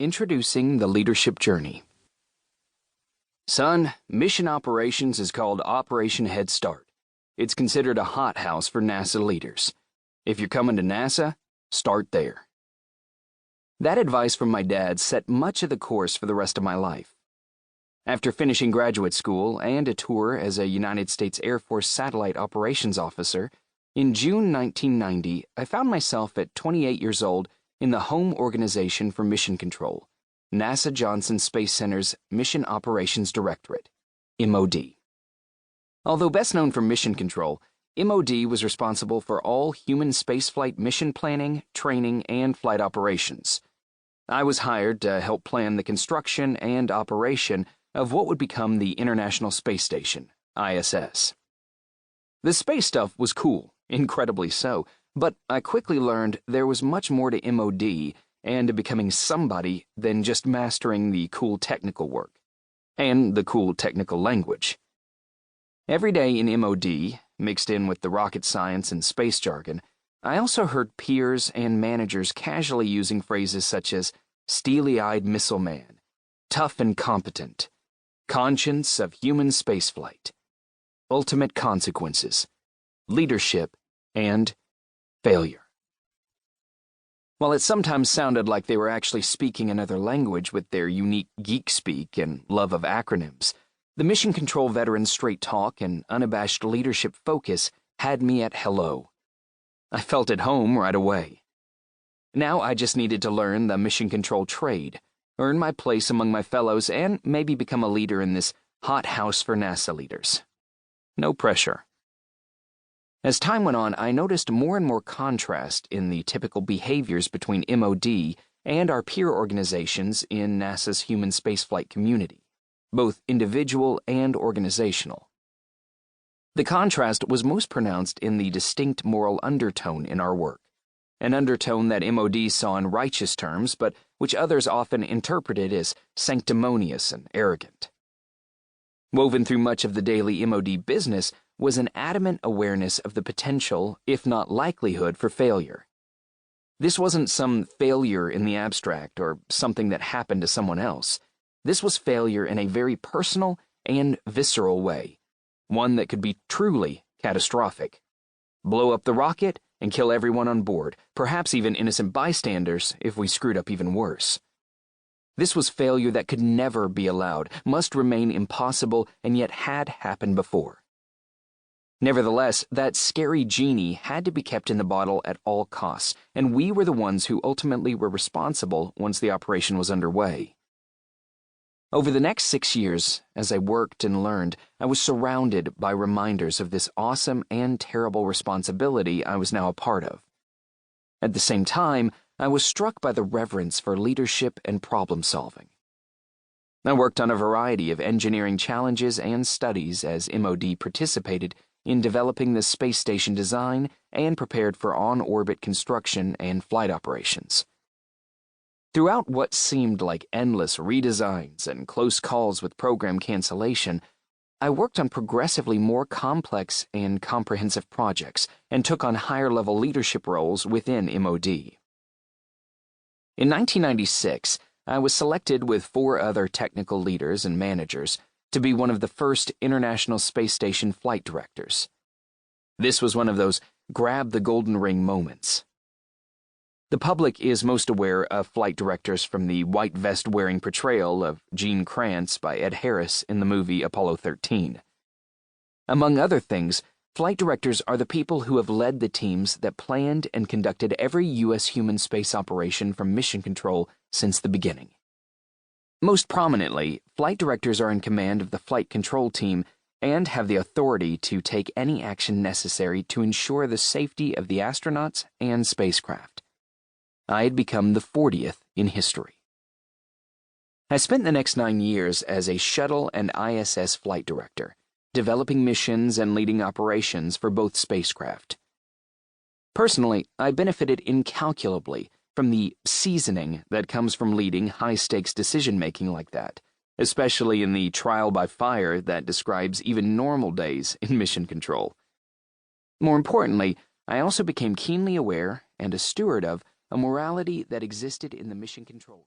Introducing the Leadership Journey. Son, mission operations is called Operation Head Start. It's considered a hothouse for NASA leaders. If you're coming to NASA, start there. That advice from my dad set much of the course for the rest of my life. After finishing graduate school and a tour as a United States Air Force satellite operations officer, in June 1990, I found myself at 28 years old in the Home Organization for Mission Control, NASA Johnson Space Center's Mission Operations Directorate, MOD. Although best known for mission control, MOD was responsible for all human spaceflight mission planning, training, and flight operations. I was hired to help plan the construction and operation of what would become the International Space Station, ISS. The space stuff was cool, incredibly so, but I quickly learned there was much more to MOD and to becoming somebody than just mastering the cool technical work and the cool technical language. Every day in MOD, mixed in with the rocket science and space jargon, I also heard peers and managers casually using phrases such as steely-eyed missile man, tough and competent, conscience of human spaceflight, ultimate consequences, leadership, and failure. While it sometimes sounded like they were actually speaking another language with their unique geek speak and love of acronyms, the mission control veteran's straight talk and unabashed leadership focus had me at hello. I felt at home right away. Now I just needed to learn the mission control trade, earn my place among my fellows, and maybe become a leader in this hothouse for NASA leaders. No pressure. As time went on, I noticed more and more contrast in the typical behaviors between MOD and our peer organizations in NASA's human spaceflight community, both individual and organizational. The contrast was most pronounced in the distinct moral undertone in our work, an undertone that MOD saw in righteous terms, but which others often interpreted as sanctimonious and arrogant. Woven through much of the daily MOD business was an adamant awareness of the potential, if not likelihood, for failure. This wasn't some failure in the abstract or something that happened to someone else. This was failure in a very personal and visceral way, one that could be truly catastrophic. Blow up the rocket and kill everyone on board, perhaps even innocent bystanders if we screwed up even worse. This was failure that could never be allowed, must remain impossible, and yet had happened before. Nevertheless, that scary genie had to be kept in the bottle at all costs, and we were the ones who ultimately were responsible once the operation was underway. Over the next 6 years, as I worked and learned, I was surrounded by reminders of this awesome and terrible responsibility I was now a part of. At the same time, I was struck by the reverence for leadership and problem solving. I worked on a variety of engineering challenges and studies as MOD participated in developing the space station design and prepared for on-orbit construction and flight operations. Throughout what seemed like endless redesigns and close calls with program cancellation, I worked on progressively more complex and comprehensive projects and took on higher-level leadership roles within MOD. In 1996, I was selected with 4 other technical leaders and managers to be one of the first International Space Station flight directors. This was one of those grab the golden ring moments. The public is most aware of flight directors from the white vest-wearing portrayal of Gene Kranz by Ed Harris in the movie Apollo 13. Among other things, flight directors are the people who have led the teams that planned and conducted every U.S. human space operation from mission control since the beginning. Most prominently, flight directors are in command of the flight control team and have the authority to take any action necessary to ensure the safety of the astronauts and spacecraft. I had become the 40th in history. I spent the next 9 years as a shuttle and ISS flight director, developing missions and leading operations for both spacecraft. Personally, I benefited incalculably from the seasoning that comes from leading high-stakes decision-making like that, especially in the trial by fire that describes even normal days in mission control. More importantly, I also became keenly aware and a steward of a morality that existed in the mission control.